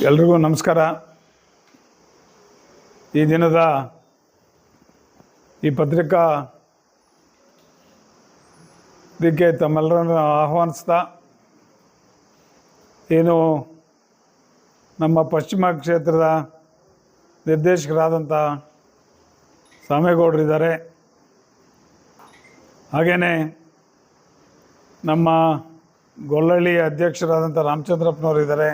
ಎಲ್ರಿಗೂ ನಮಸ್ಕಾರ. ಈ ದಿನದ ಈ ಪತ್ರಿಕಾ ಇದಕ್ಕೆ ತಮ್ಮೆಲ್ಲರನ್ನು ಆಹ್ವಾನಿಸ್ತಾ, ಏನು ನಮ್ಮ ಪಶ್ಚಿಮ ಕ್ಷೇತ್ರದ ನಿರ್ದೇಶಕರಾದಂಥ ಸಾಮೇಗೌಡರಿದ್ದಾರೆ, ಹಾಗೆಯೇ ನಮ್ಮ ಗೊಲ್ಲಳ್ಳಿ ಅಧ್ಯಕ್ಷರಾದಂಥ ರಾಮಚಂದ್ರಪ್ಪನವರಿದ್ದಾರೆ,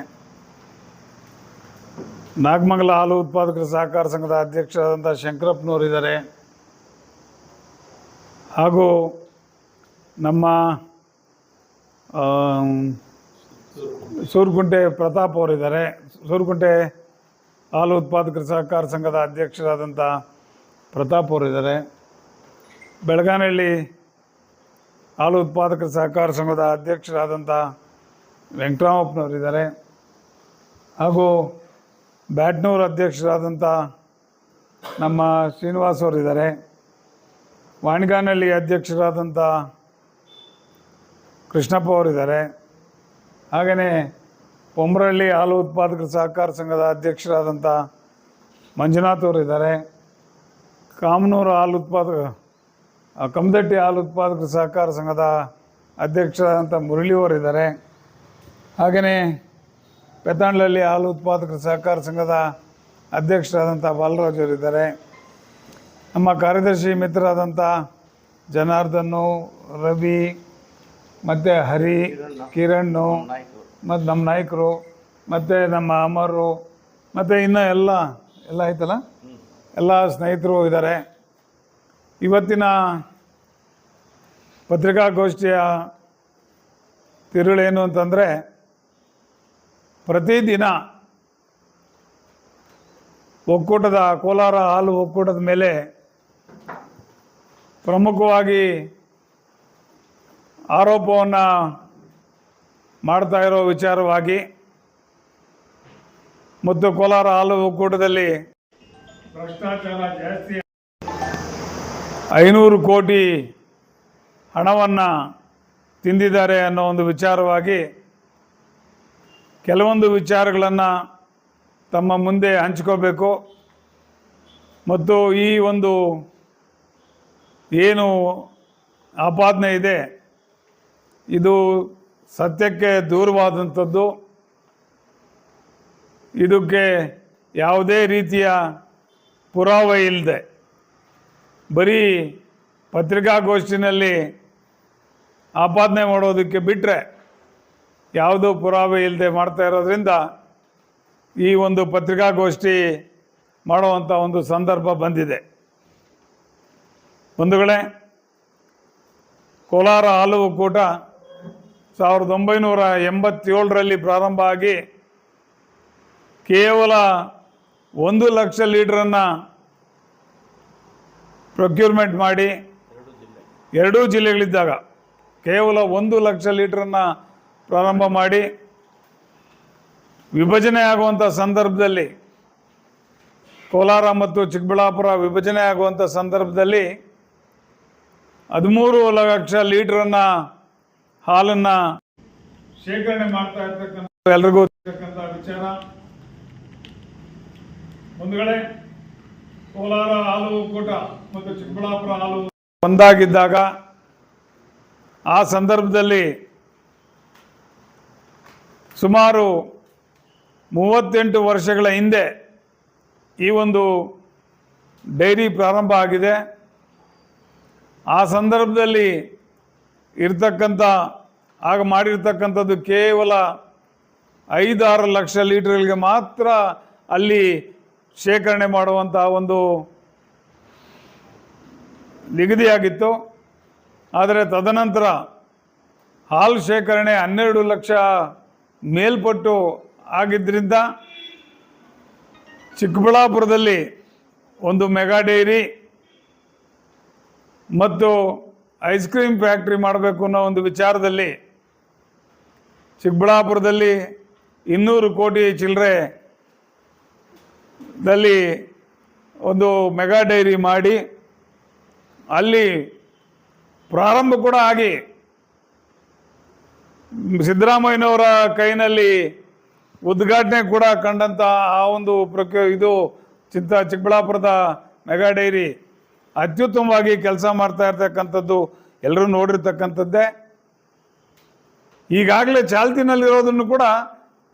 ನಾಗಮಂಗಲ ಹಾಲು ಉತ್ಪಾದಕರ ಸಹಕಾರ ಸಂಘದ ಅಧ್ಯಕ್ಷರಾದಂಥ ಶಂಕರಪ್ಪನವರಿದ್ದಾರೆ, ಹಾಗೂ ನಮ್ಮ ಸೂರ್ಗುಂಟೆ ಪ್ರತಾಪ್ ಅವರಿದ್ದಾರೆ, ಸೂರ್ಗುಂಟೆ ಹಾಲು ಉತ್ಪಾದಕರ ಸಹಕಾರ ಸಂಘದ ಅಧ್ಯಕ್ಷರಾದಂಥ ಪ್ರತಾಪ್ ಅವರಿದ್ದಾರೆ, ಬೆಳಗಾನಹಳ್ಳಿ ಹಾಲು ಉತ್ಪಾದಕರ ಸಹಕಾರ ಸಂಘದ ಅಧ್ಯಕ್ಷರಾದಂಥ ವೆಂಕಟರಾಮಪ್ಪನವರಿದ್ದಾರೆ, ಹಾಗೂ ಬ್ಯಾಟ್ನೂರು ಅಧ್ಯಕ್ಷರಾದಂಥ ನಮ್ಮ ಶ್ರೀನಿವಾಸ್ ಅವರಿದ್ದಾರೆ, ವಾಣಿಗಾನಹಳ್ಳಿ ಅಧ್ಯಕ್ಷರಾದಂಥ ಕೃಷ್ಣಪ್ಪ ಅವರಿದ್ದಾರೆ, ಹಾಗೆಯೇ ಪೊಂಬ್ರಹಳ್ಳಿ ಹಾಲು ಉತ್ಪಾದಕರ ಸಹಕಾರ ಸಂಘದ ಅಧ್ಯಕ್ಷರಾದಂಥ ಮಂಜುನಾಥ್ ಅವರಿದ್ದಾರೆ, ಕಾಮನೂರು ಕಮದಟ್ಟಿ ಹಾಲು ಉತ್ಪಾದಕರ ಸಹಕಾರ ಸಂಘದ ಅಧ್ಯಕ್ಷರಾದಂಥ ಮುರಳಿ ಅವರಿದ್ದಾರೆ, ಹಾಗೆಯೇ ಪೆತ್ತಾಂಡ್ಲಹಳ್ಳಿ ಹಾಲು ಉತ್ಪಾದಕರ ಸಹಕಾರ ಸಂಘದ ಅಧ್ಯಕ್ಷರಾದಂಥ ಬಾಲರಾಜ್ ಅವರಿದ್ದಾರೆ, ನಮ್ಮ ಕಾರ್ಯದರ್ಶಿ ಮಿತ್ರರಾದಂಥ ಜನಾರ್ದನ್ನು, ರವಿ ಮತ್ತು ಹರಿ, ಕಿರಣ್ ಮತ್ತು ನಮ್ಮ ನಾಯಕರು ಮತ್ತು ನಮ್ಮ ಅಮರು ಮತ್ತು ಇನ್ನೂ ಎಲ್ಲ ಆಯ್ತಲ್ಲ, ಎಲ್ಲ ಸ್ನೇಹಿತರು ಇದ್ದಾರೆ. ಇವತ್ತಿನ ಪತ್ರಿಕಾಗೋಷ್ಠಿಯ ತಿರುಳೇನು ಅಂತಂದರೆ, ಪ್ರತಿದಿನ ಒಕ್ಕೂಟದ ಕೋಲಾರ ಹಾಲು ಒಕ್ಕೂಟದ ಮೇಲೆ ಪ್ರಮುಖವಾಗಿ ಆರೋಪವನ್ನು ಮಾಡ್ತಾ ಇರೋ ವಿಚಾರವಾಗಿ ಮತ್ತು ಕೋಲಾರ ಹಾಲು ಒಕ್ಕೂಟದಲ್ಲಿ ಭ್ರಷ್ಟಾಚಾರ ಜಾಸ್ತಿ, 500 ಕೋಟಿ ಹಣವನ್ನು ತಿಂದಿದ್ದಾರೆ ಅನ್ನೋ ಒಂದು ವಿಚಾರವಾಗಿ ಕೆಲವೊಂದು ವಿಚಾರಗಳನ್ನು ತಮ್ಮ ಮುಂದೆ ಹಂಚ್ಕೋಬೇಕು ಮತ್ತು ಈ ಒಂದು ಏನು ಆಪಾದನೆ ಇದೆ ಇದು ಸತ್ಯಕ್ಕೆ ದೂರವಾದಂಥದ್ದು. ಇದಕ್ಕೆ ಯಾವುದೇ ರೀತಿಯ ಪುರಾವೆ ಇಲ್ಲದೆ ಬರೀ ಪತ್ರಿಕಾಗೋಷ್ಠಿನಲ್ಲಿ ಆಪಾದನೆ ಮಾಡೋದಕ್ಕೆ ಬಿಟ್ಟರೆ ಯಾವುದೂ ಪುರಾವೆ ಇಲ್ಲದೆ ಮಾಡ್ತಾ ಇರೋದ್ರಿಂದ ಈ ಒಂದು ಪತ್ರಿಕಾಗೋಷ್ಠಿ ಮಾಡುವಂಥ ಒಂದು ಸಂದರ್ಭ ಬಂದಿದೆ. ಬಂಧುಗಳೇ, ಕೋಲಾರ ಹಾಲು ಒಕ್ಕೂಟ 1987ರಲ್ಲಿ ಪ್ರಾರಂಭ ಆಗಿ ಕೇವಲ 1 ಲಕ್ಷ ಲೀಟ್ರನ್ನು ಪ್ರೊಕ್ಯೂರ್ಮೆಂಟ್ ಮಾಡಿ, 2 ಜಿಲ್ಲೆಗಳಿದ್ದಾಗ ಕೇವಲ 1 ಲಕ್ಷ ಲೀಟ್ರನ್ನು ಪ್ರಾರಂಭ ಮಾಡಿ, ವಿಭಜನೆ ಆಗುವಂಥ ಸಂದರ್ಭದಲ್ಲಿ ಕೋಲಾರ ಮತ್ತು ಚಿಕ್ಕಬಳ್ಳಾಪುರ ವಿಭಜನೆ ಆಗುವಂಥ ಸಂದರ್ಭದಲ್ಲಿ 13 ಲಕ್ಷ ಲೀಟ್ರನ್ನು ಹಾಲನ್ನು ಶೇಖರಣೆ ಮಾಡ್ತಾ ಇರ್ತಕ್ಕಂಥ ಎಲ್ರಿಗೂ ಇರ್ತಕ್ಕಂಥ ವಿಚಾರ. ಒಂದುಗಡೆ ಕೋಲಾರ ಹಾಲು ಒಕ್ಕೂಟ ಮತ್ತು ಚಿಕ್ಕಬಳ್ಳಾಪುರ ಹಾಲು ಒಂದಾಗಿದ್ದಾಗ ಆ ಸಂದರ್ಭದಲ್ಲಿ ಸುಮಾರು 38 ವರ್ಷಗಳ ಹಿಂದೆ ಈ ಒಂದು ಡೈರಿ ಪ್ರಾರಂಭ ಆಗಿದೆ. ಆ ಸಂದರ್ಭದಲ್ಲಿ ಆಗ ಮಾಡಿರ್ತಕ್ಕಂಥದ್ದು ಕೇವಲ 5-6 ಲಕ್ಷ ಲೀಟರ್ಗಳಿಗೆ ಮಾತ್ರ ಅಲ್ಲಿ ಶೇಖರಣೆ ಮಾಡುವಂಥ ಒಂದು ನಿಗದಿಯಾಗಿತ್ತು. ಆದರೆ ತದನಂತರ ಹಾಲು ಶೇಖರಣೆ 12 ಲಕ್ಷ ಮೇಲ್ಪಟ್ಟು ಆಗಿದ್ದರಿಂದ ಚಿಕ್ಕಬಳ್ಳಾಪುರದಲ್ಲಿ ಒಂದು ಮೆಗಾ ಡೈರಿ ಮತ್ತು ಐಸ್ ಕ್ರೀಮ್ ಫ್ಯಾಕ್ಟ್ರಿ ಮಾಡಬೇಕು ಅನ್ನೋ ಒಂದು ವಿಚಾರದಲ್ಲಿ ಚಿಕ್ಕಬಳ್ಳಾಪುರದಲ್ಲಿ 200 ಕೋಟಿ ಚಿಲ್ಲರೆದಲ್ಲಿ ಒಂದು ಮೆಗಾ ಡೈರಿ ಮಾಡಿ ಅಲ್ಲಿ ಪ್ರಾರಂಭ ಕೂಡ ಆಗಿ ಸಿದ್ದರಾಮಯ್ಯನವರ ಕೈನಲ್ಲಿ ಉದ್ಘಾಟನೆ ಕೂಡ ಕಂಡಂಥ ಆ ಒಂದು ಇದು ಚಿಕ್ಕಬಳ್ಳಾಪುರದ ಮೆಗಾ ಡೈರಿ ಅತ್ಯುತ್ತಮವಾಗಿ ಕೆಲಸ ಮಾಡ್ತಾ ಇರ್ತಕ್ಕಂಥದ್ದು ಎಲ್ಲರೂ ನೋಡಿರ್ತಕ್ಕಂಥದ್ದೇ. ಈಗಾಗಲೇ ಚಾಲ್ತಿನಲ್ಲಿರೋದನ್ನು ಕೂಡ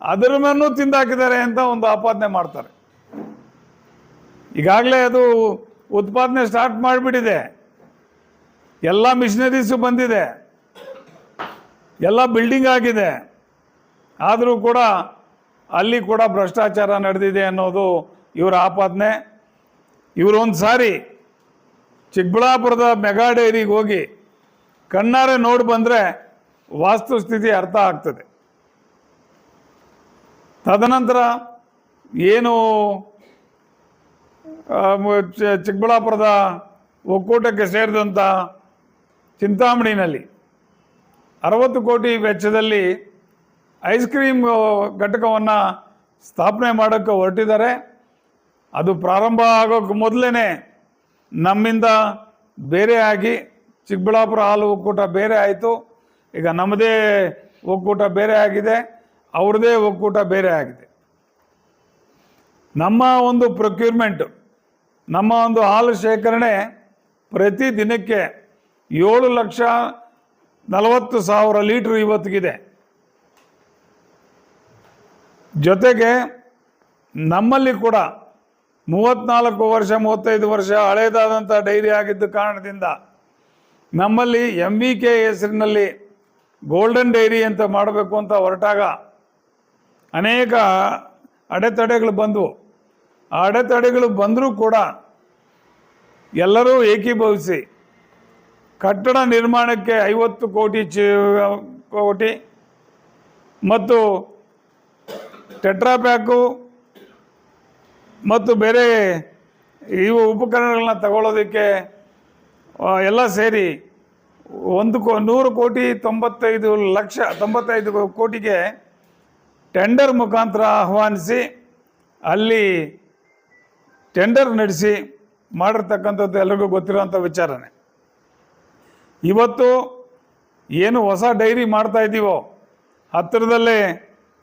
ಅದರ ಮೇಲೂ ತಿಂದಾಕಿದ್ದಾರೆ ಅಂತ ಒಂದು ಆಪಾದನೆ ಮಾಡ್ತಾರೆ. ಈಗಾಗಲೇ ಅದು ಉತ್ಪಾದನೆ ಸ್ಟಾರ್ಟ್ ಮಾಡಿಬಿಟ್ಟಿದೆ, ಎಲ್ಲ ಮಿಷನರೀಸು ಬಂದಿದೆ, ಎಲ್ಲ ಬಿಲ್ಡಿಂಗ್ ಆಗಿದೆ, ಆದರೂ ಕೂಡ ಅಲ್ಲಿ ಕೂಡ ಭ್ರಷ್ಟಾಚಾರ ನಡೆದಿದೆ ಅನ್ನೋದು ಇವರ ಆಪಾದನೆ. ಇವರು ಒಂದು ಸಾರಿ ಚಿಕ್ಕಬಳ್ಳಾಪುರದ ಮೆಗಾ ಡೈರಿಗೆ ಹೋಗಿ ಕಣ್ಣಾರೆ ನೋಡಿ ಬಂದರೆ ವಾಸ್ತುಸ್ಥಿತಿ ಅರ್ಥ ಆಗ್ತದೆ. ತದನಂತರ ಏನು ಚಿಕ್ಕಬಳ್ಳಾಪುರದ ಒಕ್ಕೂಟಕ್ಕೆ ಸೇರಿದಂಥ ಚಿಂತಾಮಣಿನಲ್ಲಿ 60 ಕೋಟಿ ವೆಚ್ಚದಲ್ಲಿ ಐಸ್ ಕ್ರೀಮ್ ಘಟಕವನ್ನು ಸ್ಥಾಪನೆ ಮಾಡೋಕ್ಕೆ ಹೊರಟಿದ್ದಾರೆ. ಅದು ಪ್ರಾರಂಭ ಆಗೋಕ್ಕೆ ಮೊದಲೇ ನಮ್ಮಿಂದ ಬೇರೆ ಆಗಿ ಚಿಕ್ಕಬಳ್ಳಾಪುರ ಹಾಲು ಒಕ್ಕೂಟ ಬೇರೆ ಆಯಿತು. ಈಗ ನಮ್ಮದೇ ಒಕ್ಕೂಟ ಬೇರೆ ಆಗಿದೆ, ಅವ್ರದ್ದೇ ಒಕ್ಕೂಟ ಬೇರೆ ಆಗಿದೆ. ನಮ್ಮ ಒಂದು ಪ್ರೊಕ್ಯೂರ್ಮೆಂಟು, ನಮ್ಮ ಒಂದು ಹಾಲು ಶೇಖರಣೆ ಪ್ರತಿ ದಿನಕ್ಕೆ 7,40,000 ಲೀಟ್ರ್ ಇವತ್ತಿಗಿದೆ. ಜೊತೆಗೆ ನಮ್ಮಲ್ಲಿ ಕೂಡ 34 ವರ್ಷ 35 ವರ್ಷ ಹಳೇದಾದಂಥ ಡೈರಿ ಆಗಿದ್ದ ಕಾರಣದಿಂದ ನಮ್ಮಲ್ಲಿ MVK ಹೆಸರಿನಲ್ಲಿ ಗೋಲ್ಡನ್ ಡೈರಿ ಅಂತ ಮಾಡಬೇಕು ಅಂತ ಹೊರಟಾಗ ಅನೇಕ ಅಡೆತಡೆಗಳು ಬಂದವು. ಆ ಅಡೆತಡೆಗಳು ಬಂದರೂ ಕೂಡ ಎಲ್ಲರೂ ಏಕೀಭವಿಸಿ ಕಟ್ಟಡ ನಿರ್ಮಾಣಕ್ಕೆ 50 ಕೋಟಿ ಮತ್ತು ಟೆಟ್ರಾಪ್ಯಾಕು ಮತ್ತು ಬೇರೆ ಇವು ಉಪಕರಣಗಳನ್ನ ತಗೊಳ್ಳೋದಕ್ಕೆ ಎಲ್ಲ ಸೇರಿ 195 ಕೋಟಿಗೆ ಟೆಂಡರ್ ಮುಖಾಂತರ ಆಹ್ವಾನಿಸಿ ಅಲ್ಲಿ ಟೆಂಡರ್ ನಡೆಸಿ ಮಾಡಿರ್ತಕ್ಕಂಥದ್ದು ಎಲ್ರಿಗೂ ಗೊತ್ತಿರೋಂಥ ವಿಚಾರನೇ. ಇವತ್ತು ಏನು ಹೊಸ ಡೈರಿ ಮಾಡ್ತಾ ಇದ್ದೀವೋ ಹತ್ತಿರದಲ್ಲೇ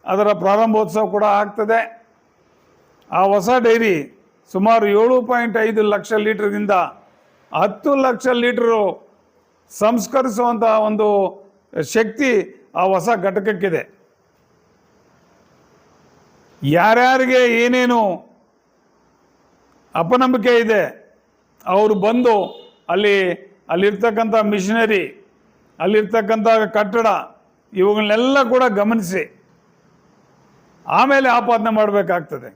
ಅದರ ಪ್ರಾರಂಭೋತ್ಸವ ಕೂಡ ಆಗ್ತದೆ. ಆ ಹೊಸ ಡೈರಿ ಸುಮಾರು 7.5 ಲಕ್ಷ ಲೀಟ್ರಿಂದ 10 ಲಕ್ಷ ಲೀಟ್ರು ಸಂಸ್ಕರಿಸುವಂಥ ಒಂದು ಶಕ್ತಿ ಆ ಹೊಸ ಘಟಕಕ್ಕಿದೆ. ಯಾರ್ಯಾರಿಗೆ ಏನೇನು ಅಪನಂಬಿಕೆ ಇದೆ ಅವರು ಬಂದು ಅಲ್ಲಿರ್ತಕ್ಕಂಥ ಮಿಷನರಿ, ಅಲ್ಲಿರ್ತಕ್ಕಂಥ ಕಟ್ಟಡ ಇವುಗಳನ್ನೆಲ್ಲ ಕೂಡ ಗಮನಿಸಿ ಆಮೇಲೆ ಆಪಾದನೆ ಮಾಡಬೇಕಾಗ್ತದೆ.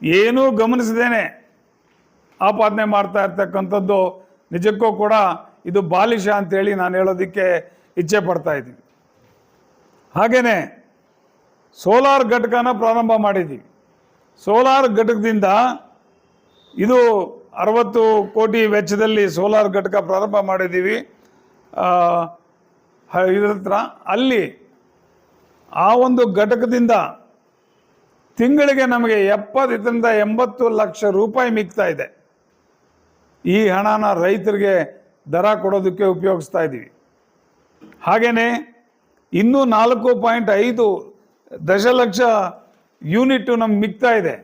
ಏನೂ ಗಮನಿಸದೇನೆ ಆಪಾದನೆ ಮಾಡ್ತಾ ಇರ್ತಕ್ಕಂಥದ್ದು ನಿಜಕ್ಕೂ ಕೂಡ ಇದು ಬಾಲಿಶ ಅಂತೇಳಿ ನಾನು ಹೇಳೋದಕ್ಕೆ ಇಚ್ಛೆ ಪಡ್ತಾ ಇದ್ದೀನಿ. ಹಾಗೆಯೇ ಸೋಲಾರ್ ಘಟಕನ ಪ್ರಾರಂಭ ಮಾಡಿದ್ದೀವಿ. ಸೋಲಾರ್ ಘಟಕದಿಂದ ಇದು 60 ಕೋಟಿ ವೆಚ್ಚದಲ್ಲಿ ಸೋಲಾರ್ ಘಟಕ ಪ್ರಾರಂಭ ಮಾಡಿದ್ದೀವಿ. ಇದರ ಹತ್ರ ಅಲ್ಲಿ ಆ ಒಂದು ಘಟಕದಿಂದ ತಿಂಗಳಿಗೆ ನಮಗೆ 70 ರಿಂದ 80 ಲಕ್ಷ ರೂಪಾಯಿ ಮಿಗ್ತಾ ಇದೆ. ಈ ಹಣನ ರೈತರಿಗೆ ದರ ಕೊಡೋದಕ್ಕೆ ಉಪಯೋಗಿಸ್ತಾ ಇದ್ದೀವಿ. ಹಾಗೆಯೇ ಇನ್ನೂ 4.5 ದಶಲಕ್ಷ ಯೂನಿಟ್ಟು ನಮ್ಗೆ ಮಿಗ್ತಾ ಇದೆ.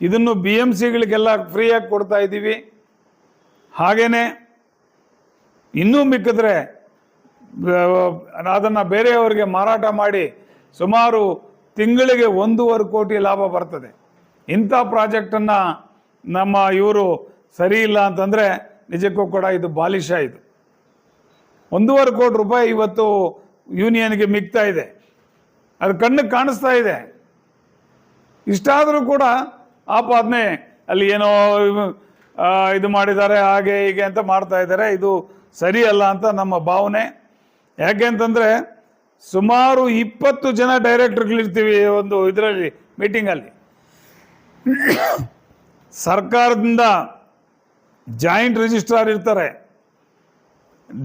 ಇದನ್ನು BMCಗಳಿಗೆಲ್ಲ ಫ್ರೀಯಾಗಿ ಕೊಡ್ತಾ ಇದ್ದೀವಿ. ಹಾಗೆಯೇ ಇನ್ನೂ ಮಿಕ್ಕಿದ್ರೆ ಅದನ್ನು ಬೇರೆಯವರಿಗೆ ಮಾರಾಟ ಮಾಡಿ ಸುಮಾರು ತಿಂಗಳಿಗೆ 1.5 ಕೋಟಿ ಲಾಭ ಬರ್ತದೆ. ಇಂಥ ಪ್ರಾಜೆಕ್ಟನ್ನು ನಮ್ಮ ಇವರು ಸರಿ ಇಲ್ಲ ಅಂತಂದರೆ ನಿಜಕ್ಕೂ ಕೂಡ ಇದು ಬಾಲಿಶ. ಇದು 1.5 ಕೋಟಿ ರೂಪಾಯಿ ಇವತ್ತು ಯೂನಿಯನ್ಗೆ ಮಿಗ್ತಾ ಇದೆ. ಅದು ಕಣ್ಣಿಗೆ ಕಾಣಿಸ್ತಾ ಇದೆ. ಇಷ್ಟಾದರೂ ಕೂಡ ಆಪಾದನೆ ಅಲ್ಲಿ ಏನೋ ಇದು ಮಾಡಿದ್ದಾರೆ ಹಾಗೆ ಹೀಗೆ ಅಂತ ಮಾಡ್ತಾ ಇದ್ದಾರೆ. ಇದು ಸರಿಯಲ್ಲ ಅಂತ ನಮ್ಮ ಭಾವನೆ. ಯಾಕೆ ಅಂತಂದರೆ ಸುಮಾರು 20 ಜನ ಡೈರೆಕ್ಟರ್ಗಳಿರ್ತೀವಿ ಒಂದು ಇದರಲ್ಲಿ ಮೀಟಿಂಗಲ್ಲಿ. ಸರ್ಕಾರದಿಂದ ಜಾಯಿಂಟ್ ರಿಜಿಸ್ಟ್ರಾರ್ ಇರ್ತಾರೆ,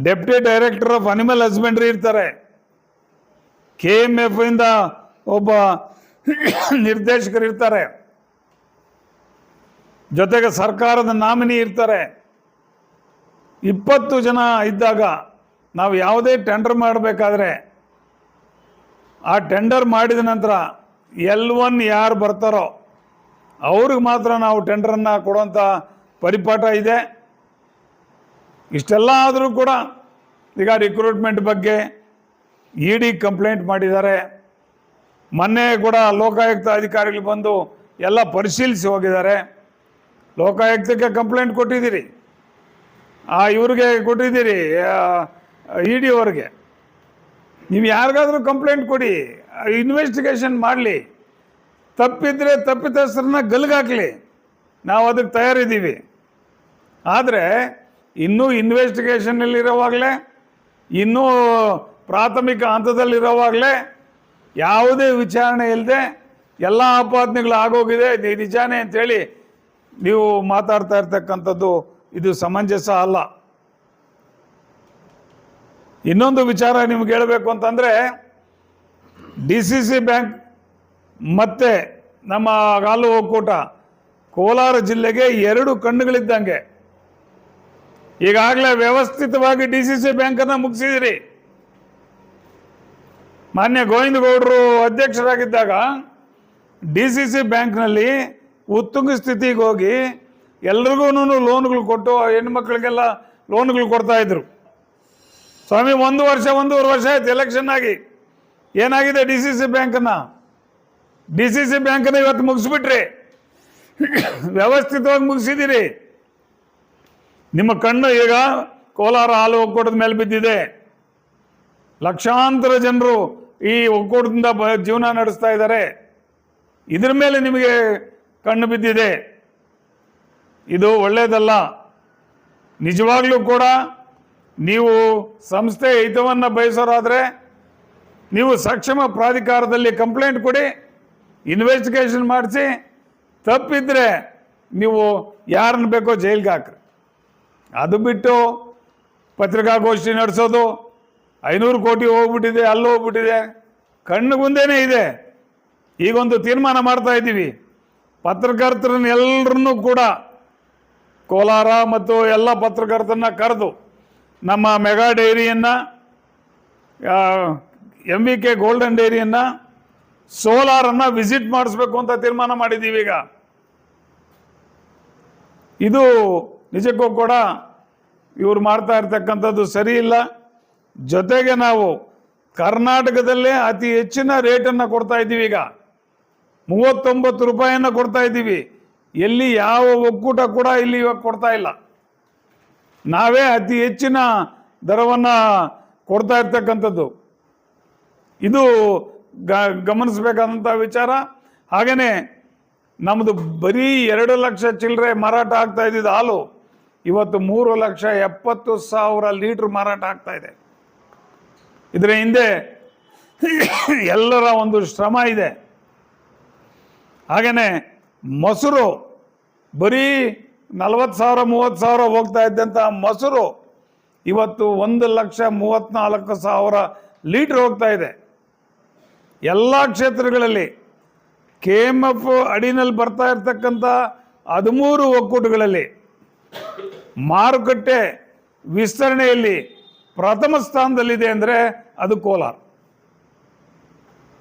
deputy director of animal husbandry ಇರ್ತಾರೆ, KMF ಇಂದ ಒಬ್ಬ ನಿರ್ದೇಶಕರು ಇರ್ತಾರೆ, ಜೊತೆಗೆ ಸರ್ಕಾರದ ನಾಮಿನಿ ಇರ್ತಾರೆ. 20 ಜನ ಇದ್ದಾಗ ನಾವು ಯಾವುದೇ ಟೆಂಡರ್ ಮಾಡಬೇಕಾದ್ರೆ ಆ ಟೆಂಡರ್ ಮಾಡಿದ ನಂತರ L1 ಯಾರು ಬರ್ತಾರೋ ಅವ್ರಿಗೆ ಮಾತ್ರ ನಾವು ಟೆಂಡರನ್ನು ಕೊಡುವಂಥ ಪರಿಪಾಠ ಇದೆ. ಇಷ್ಟೆಲ್ಲ ಆದರೂ ಕೂಡ ಈಗ ರಿಕ್ರೂಟ್ಮೆಂಟ್ ಬಗ್ಗೆ ಇಡಿ ಕಂಪ್ಲೇಂಟ್ ಮಾಡಿದ್ದಾರೆ. ಮೊನ್ನೆ ಕೂಡ ಲೋಕಾಯುಕ್ತ ಅಧಿಕಾರಿಗಳು ಬಂದು ಎಲ್ಲ ಪರಿಶೀಲಿಸಿ ಹೋಗಿದ್ದಾರೆ. ಲೋಕಾಯುಕ್ತಕ್ಕೆ ಕಂಪ್ಲೇಂಟ್ ಕೊಟ್ಟಿದ್ದೀರಿ, ಇವ್ರಿಗೆ ಕೊಟ್ಟಿದ್ದೀರಿ, ಇಡಿ ಅವ್ರಿಗೆ. ನೀವು ಯಾರಿಗಾದರೂ ಕಂಪ್ಲೇಂಟ್ ಕೊಡಿ, ಇನ್ವೆಸ್ಟಿಗೇಷನ್ ಮಾಡಲಿ, ತಪ್ಪಿದ್ರೆ ತಪ್ಪಿತಸ್ಥರನ್ನ ಗಲ್ಗಾಕಲಿ, ನಾವು ಅದಕ್ಕೆ ತಯಾರಿದ್ದೀವಿ. ಆದರೆ ಇನ್ನೂ ಇನ್ವೆಸ್ಟಿಗೇಷನ್ನಲ್ಲಿರೋವಾಗಲೇ, ಇನ್ನೂ ಪ್ರಾಥಮಿಕ ಹಂತದಲ್ಲಿರೋವಾಗಲೇ ಯಾವುದೇ ವಿಚಾರಣೆ ಇಲ್ಲದೆ ಎಲ್ಲ ಆಪಾದನೆಗಳು ಆಗೋಗಿದೆ, ನಿಜಾನೇ ಅಂತೇಳಿ ನೀವು ಮಾತಾಡ್ತಾ ಇರ್ತಕ್ಕಂಥದ್ದು ಇದು ಸಮಂಜಸ ಅಲ್ಲ. ಇನ್ನೊಂದು ವಿಚಾರ ನಿಮ್ಗೆ ಹೇಳಬೇಕು ಅಂತಂದರೆ, DCC ಬ್ಯಾಂಕ್ ಮತ್ತು ನಮ್ಮ ಹಾಲು ಒಕ್ಕೂಟ ಕೋಲಾರ ಜಿಲ್ಲೆಗೆ 2 ಕಣ್ಣುಗಳಿದ್ದಂಗೆ. ಈಗಾಗಲೇ ವ್ಯವಸ್ಥಿತವಾಗಿ DCC ಬ್ಯಾಂಕನ್ನು ಮುಗಿಸಿದಿರಿ. ಮಾನ್ಯ ಗೋವಿಂದಗೌಡರು ಅಧ್ಯಕ್ಷರಾಗಿದ್ದಾಗ DCC ಬ್ಯಾಂಕ್ನಲ್ಲಿ ಉತ್ತುಂಗ ಸ್ಥಿತಿಗೆ ಹೋಗಿ ಎಲ್ರಿಗೂ ಲೋನ್ಗಳು ಕೊಟ್ಟು ಹೆಣ್ಮಕ್ಳಿಗೆಲ್ಲ ಲೋನ್ಗಳು ಕೊಡ್ತಾಯಿದ್ರು. ಸ್ವಾಮಿ 1-1.5 ವರ್ಷ ಆಯ್ತು ಎಲೆಕ್ಷನ್ ಆಗಿ. ಏನಾಗಿದೆ DCC ಬ್ಯಾಂಕನ್ನು ಇವತ್ತು ಮುಗಿಸ್ಬಿಟ್ರಿ, ವ್ಯವಸ್ಥಿತವಾಗಿ ಮುಗಿಸಿದ್ದೀರಿ. ನಿಮ್ಮ ಕಣ್ಣು ಈಗ ಕೋಲಾರ ಹಾಲು ಒಕ್ಕೂಟದ ಮೇಲೆ ಬಿದ್ದಿದೆ. ಲಕ್ಷಾಂತರ ಜನರು ಈ ಒಕ್ಕೂಟದಿಂದ ಜೀವನ ನಡೆಸ್ತಾ ಇದ್ದಾರೆ. ಇದ್ರ ಮೇಲೆ ನಿಮಗೆ ಕಣ್ಣು ಬಿದ್ದಿದೆ. ಇದು ಒಳ್ಳೆಯದಲ್ಲ. ನಿಜವಾಗ್ಲೂ ಕೂಡ ನೀವು ಸಂಸ್ಥೆ ಹಿತವನ್ನು ಬಯಸೋರಾದರೆ ನೀವು ಸಕ್ಷಮ ಪ್ರಾಧಿಕಾರದಲ್ಲಿ ಕಂಪ್ಲೇಂಟ್ ಕೊಡಿ, ಇನ್ವೆಸ್ಟಿಗೇಷನ್ ಮಾಡಿಸಿ, ತಪ್ಪಿದ್ರೆ ನೀವು ಯಾರನ್ನು ಬೇಕೋ ಜೈಲಿಗೆ ಹಾಕ್ರಿ. ಅದು ಬಿಟ್ಟು ಪತ್ರಿಕಾಗೋಷ್ಠಿ ನಡೆಸೋದು, 500 ಕೋಟಿ ಹೋಗ್ಬಿಟ್ಟಿದೆ, ಅಲ್ಲಿ ಹೋಗ್ಬಿಟ್ಟಿದೆ, ಕಣ್ಣು ಮುಂದೆನೇ ಇದೆ. ಈಗೊಂದು ತೀರ್ಮಾನ ಮಾಡ್ತಾ ಇದ್ದೀವಿ, ಪತ್ರಕರ್ತರನ್ನೆಲ್ಲರನ್ನೂ ಕೂಡ ಕೋಲಾರ ಮತ್ತು ಎಲ್ಲ ಪತ್ರಕರ್ತರನ್ನ ಕರೆದು ನಮ್ಮ ಮೆಗಾ ಡೈರಿಯನ್ನು, MVK ಗೋಲ್ಡನ್ ಡೈರಿಯನ್ನು, ಸೋಲಾರನ್ನು ವಿಸಿಟ್ ಮಾಡಿಸ್ಬೇಕು ಅಂತ ತೀರ್ಮಾನ ಮಾಡಿದ್ದೀವಿ. ಈಗ ಇದು ನಿಜಕ್ಕೂ ಕೂಡ ಇವರು ಮಾಡ್ತಾ ಇರ್ತಕ್ಕಂಥದ್ದು ಸರಿ ಇಲ್ಲ. ಜೊತೆಗೆ ನಾವು ಕರ್ನಾಟಕದಲ್ಲೇ ಅತಿ ಹೆಚ್ಚಿನ ರೇಟನ್ನು ಕೊಡ್ತಾ ಇದ್ದೀವಿ. ಈಗ 39 ರೂಪಾಯಿಯನ್ನು ಕೊಡ್ತಾ ಇದ್ದೀವಿ. ಎಲ್ಲಿ ಯಾವ ಒಕ್ಕೂಟ ಕೂಡ ಇಲ್ಲಿ ಇವಾಗ ಕೊಡ್ತಾ ಇಲ್ಲ. ನಾವೇ ಅತಿ ಹೆಚ್ಚಿನ ದರವನ್ನು ಕೊಡ್ತಾ ಇರ್ತಕ್ಕಂಥದ್ದು. ಇದು ಗಮನಿಸಬೇಕಾದಂಥ ವಿಚಾರ. ಹಾಗೆಯೇ ನಮ್ಮದು ಬರೀ 2 ಲಕ್ಷ ಚಿಲ್ಲರೆ ಮಾರಾಟ ಆಗ್ತಾ ಇದ್ದಿದ್ದು ಹಾಲು ಇವತ್ತು 3,70,000 ಲೀಟ್ರ್ ಮಾರಾಟ ಆಗ್ತಾ ಇದೆ. ಇದರ ಹಿಂದೆ ಎಲ್ಲರ ಒಂದು ಶ್ರಮ ಇದೆ. ಹಾಗೆಯೇ ಮೊಸರು ಬರೀ 40,000 30,000 ಹೋಗ್ತಾ ಇದ್ದಂಥ ಮೊಸರು ಇವತ್ತು 1,34,000 ಲೀಟ್ರ್ ಹೋಗ್ತಾ ಇದೆ. ಎಲ್ಲ ಕ್ಷೇತ್ರಗಳಲ್ಲಿ KMF ಅಡಿನಲ್ಲಿ ಬರ್ತಾ ಇರ್ತಕ್ಕಂಥ 13 ಒಕ್ಕೂಟಗಳಲ್ಲಿ ಮಾರುಕಟ್ಟೆ ವಿಸ್ತರಣೆಯಲ್ಲಿ ಪ್ರಥಮ ಸ್ಥಾನದಲ್ಲಿದೆ ಅಂದರೆ ಅದು ಕೋಲಾರ.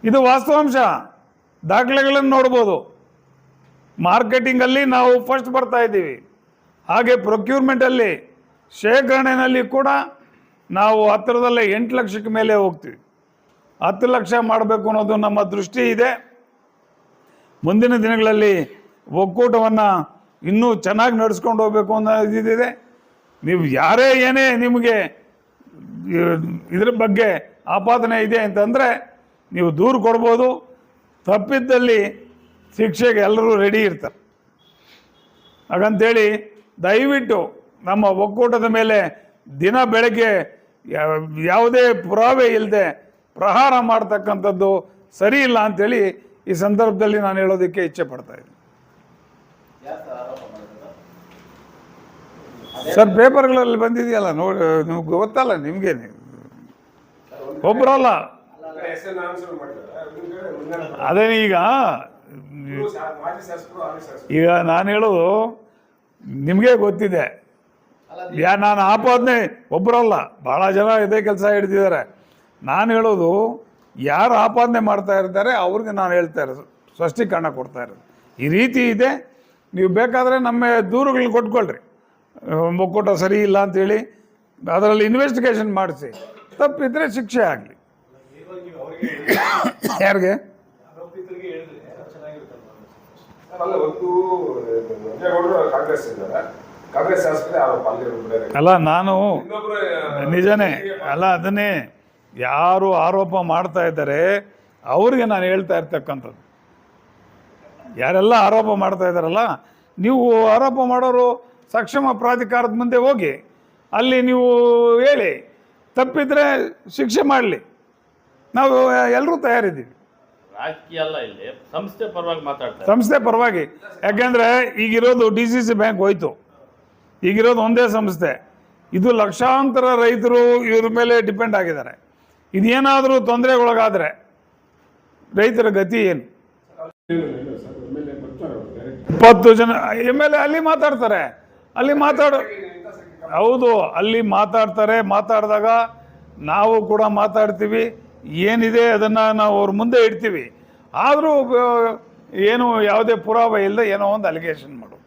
ಇದು ವಾಸ್ತವಾಂಶ, ದಾಖಲೆಗಳನ್ನು ನೋಡ್ಬೋದು. ಮಾರ್ಕೆಟಿಂಗಲ್ಲಿ ನಾವು ಫಸ್ಟ್ ಬರ್ತಾ ಇದ್ದೀವಿ. ಹಾಗೆ ಪ್ರೊಕ್ಯೂರ್ಮೆಂಟಲ್ಲಿ ಶೇಖರಣೆಯಲ್ಲಿ ಕೂಡ ನಾವು ಹತ್ತಿರದಲ್ಲೇ 8 ಲಕ್ಷಕ್ಕೆ ಮೇಲೆ ಹೋಗ್ತೀವಿ. 10 ಲಕ್ಷ ಮಾಡಬೇಕು ಅನ್ನೋದು ನಮ್ಮ ದೃಷ್ಟಿ ಇದೆ. ಮುಂದಿನ ದಿನಗಳಲ್ಲಿ ಒಕ್ಕೂಟವನ್ನು ಇನ್ನೂ ಚೆನ್ನಾಗಿ ನಡೆಸ್ಕೊಂಡು ಹೋಗಬೇಕು ಅನ್ನೋ ಇದಿದೆ. ನೀವು ಯಾರೇ ಏನೇ ನಿಮಗೆ ಇದ್ರ ಬಗ್ಗೆ ಆಪಾದನೆ ಇದೆ ಅಂತಂದರೆ ನೀವು ದೂರು ಕೊಡ್ಬೋದು. ತಪ್ಪಿದ್ದಲ್ಲಿ ಶಿಕ್ಷೆಗೆ ಎಲ್ಲರೂ ರೆಡಿ ಇರ್ತಾರೆ. ಹಾಗಂತೇಳಿ ದಯವಿಟ್ಟು ನಮ್ಮ ಒಕ್ಕೂಟದ ಮೇಲೆ ದಿನ ಬೆಳಗ್ಗೆ ಯಾವುದೇ ಪುರಾವೆ ಇಲ್ಲದೆ ಪ್ರಹಾರ ಮಾಡ್ತಕ್ಕಂಥದ್ದು ಸರಿ ಇಲ್ಲ ಅಂಥೇಳಿ ಈ ಸಂದರ್ಭದಲ್ಲಿ ನಾನು ಹೇಳೋದಕ್ಕೆ ಇಚ್ಛೆ ಪಡ್ತಾ ಇದ್ದೀನಿ. ಸರ್, ಪೇಪರ್ಗಳಲ್ಲಿ ಬಂದಿದೆಯಲ್ಲ ನೋಡಿ, ನಿಮ್ಗೆ ಗೊತ್ತಲ್ಲ, ನಿಮಗೆ ಒಬ್ಬರಲ್ಲ. ಅದೇ ಈಗ ನಾನು ಹೇಳೋದು ನಿಮಗೆ ಗೊತ್ತಿದೆ. ನಾನು ಆಪಾದನೆ ಒಬ್ಬರಲ್ಲ, ಭಾಳ ಜನ ಇದೇ ಕೆಲಸ ಹಿಡ್ದಿದ್ದಾರೆ. ನಾನು ಹೇಳೋದು ಯಾರು ಆಪಾದನೆ ಮಾಡ್ತಾ ಇರ್ತಾರೆ ಅವ್ರಿಗೆ ನಾನು ಹೇಳ್ತಾ ಇರೋದು, ಸ್ಪಷ್ಟೀಕರಣ ಕೊಡ್ತಾ ಇರೋದು. ಈ ರೀತಿ ಇದೆ, ನೀವು ಬೇಕಾದರೆ ನಮ್ಮ ದೂರುಗಳನ್ನ ಕೊಟ್ಕೊಳ್ರಿ, ಒಕ್ಕೂಟ ಸರಿ ಇಲ್ಲ ಅಂತೇಳಿ ಅದರಲ್ಲಿ ಇನ್ವೆಸ್ಟಿಗೇಷನ್ ಮಾಡಿಸಿ, ತಪ್ಪಿದ್ರೆ ಶಿಕ್ಷೆ ಆಗಲಿ. ಯಾರಿಗೆ ಅಲ್ಲ, ನಾನು ನಿಜನೇ ಅಲ್ಲ, ಅದನ್ನೇ ಯಾರು ಆರೋಪ ಮಾಡ್ತಾ ಇದ್ದಾರೆ ಅವ್ರಿಗೆ ನಾನು ಹೇಳ್ತಾ ಇರ್ತಕ್ಕಂಥದ್ದು. ಯಾರೆಲ್ಲ ಆರೋಪ ಮಾಡ್ತಾ ಇದ್ದಾರಲ್ಲ, ನೀವು ಆರೋಪ ಮಾಡೋರು ಸಕ್ಷಮ ಪ್ರಾಧಿಕಾರದ ಮುಂದೆ ಹೋಗಿ ಅಲ್ಲಿ ನೀವು ಹೇಳಿ, ತಪ್ಪಿದ್ರೆ ಶಿಕ್ಷೆ ಮಾಡಲಿ, ನಾವು ಎಲ್ಲರೂ ತಯಾರಿದ್ದೀವಿ. ರಾಜಕೀಯ ಅಲ್ಲ, ಇಲ್ಲಿ ಸಂಸ್ಥೆ ಪರವಾಗಿ ಮಾತಾಡ್ತಾರೆ. ಸಂಸ್ಥೆ ಪರವಾಗಿ, ಯಾಕೆಂದರೆ ಈಗಿರೋದು DCC ಬ್ಯಾಂಕ್ ಹೋಯ್ತು, ಈಗಿರೋದು ಒಂದೇ ಸಂಸ್ಥೆ. ಇದು ಲಕ್ಷಾಂತರ ರೈತರು ಇವ್ರ ಮೇಲೆ ಡಿಪೆಂಡ್ ಆಗಿದ್ದಾರೆ. ಇದೇನಾದರೂ ತೊಂದರೆಗೊಳಗಾದರೆ ರೈತರ ಗತಿ ಏನು? 20 ಜನ MLA ಅಲ್ಲಿ ಮಾತಾಡ್ತಾರೆ, ಹೌದು, ಅಲ್ಲಿ ಮಾತಾಡಿದಾಗ ನಾವು ಕೂಡ ಮಾತಾಡ್ತೀವಿ, ಏನಿದೆ ಅದನ್ನು ನಾವು ಅವ್ರ ಮುಂದೆ ಇಡ್ತೀವಿ. ಆದರೂ ಏನು ಯಾವುದೇ ಪುರಾವೆ ಇಲ್ಲದೆ ಏನೋ ಒಂದು ಅಲಿಗೇಷನ್ ಮಾಡು,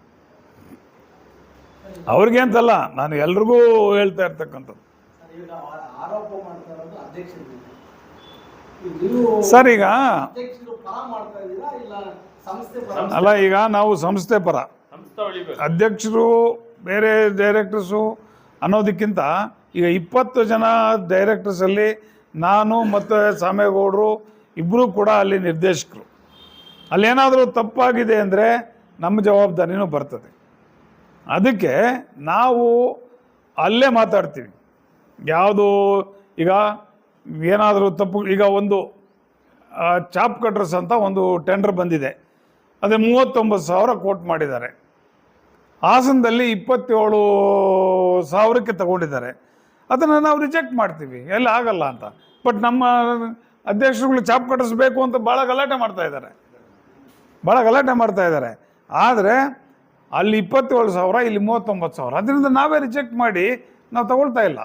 ಅವ್ರಿಗೆ ಅಂತಲ್ಲ, ನಾನು ಎಲ್ರಿಗೂ ಹೇಳ್ತಾ ಇರ್ತಕ್ಕಂಥದ್ದು. ಸರ್, ಈಗ ಅಲ್ಲ, ಈಗ ನಾವು ಸಂಸ್ಥೆ ಪರ, ಅಧ್ಯಕ್ಷರು ಬೇರೆ ಡೈರೆಕ್ಟರ್ಸು ಅನ್ನೋದಕ್ಕಿಂತ ಈಗ 20 ಜನ ಡೈರೆಕ್ಟರ್ಸಲ್ಲಿ ನಾನು ಮತ್ತು ಸಾಮೇಗೌಡರು ಇಬ್ಬರು ಕೂಡ ಅಲ್ಲಿ ನಿರ್ದೇಶಕರು. ಅಲ್ಲೇನಾದರೂ ತಪ್ಪಾಗಿದೆ ಅಂದರೆ ನಮ್ಮ ಜವಾಬ್ದಾರಿನೂ ಬರ್ತದೆ. ಅದಕ್ಕೆ ನಾವು ಅಲ್ಲೇ ಮಾತಾಡ್ತೀವಿ. ಯಾವುದು ಈಗ ಏನಾದರೂ ತಪ್ಪು, ಈಗ ಒಂದು ಚಾಪ್ ಕಟ್ರಸ್ ಅಂತ ಒಂದು ಟೆಂಡರ್ ಬಂದಿದೆ, ಅದೇ 39,000 ಕೋಟ್ ಮಾಡಿದ್ದಾರೆ. ಹಾಸನದಲ್ಲಿ 27,000ಕ್ಕೆ ತಗೊಂಡಿದ್ದಾರೆ. ಅದನ್ನು ನಾವು ರಿಜೆಕ್ಟ್ ಮಾಡ್ತೀವಿ, ಎಲ್ಲ ಆಗಲ್ಲ ಅಂತ. ಬಟ್ ನಮ್ಮ ಅಧ್ಯಕ್ಷರುಗಳು ಚಾಪ್ ಕಟ್ಟಿಸ್ಬೇಕು ಅಂತ ಭಾಳ ಗಲಾಟೆ ಮಾಡ್ತಾ ಇದ್ದಾರೆ. ಆದರೆ ಅಲ್ಲಿ 27,000, ಇಲ್ಲಿ 39,000. ಅದರಿಂದ ನಾವೇ ರಿಜೆಕ್ಟ್ ಮಾಡಿ ನಾವು ತಗೊಳ್ತಾ ಇಲ್ಲ.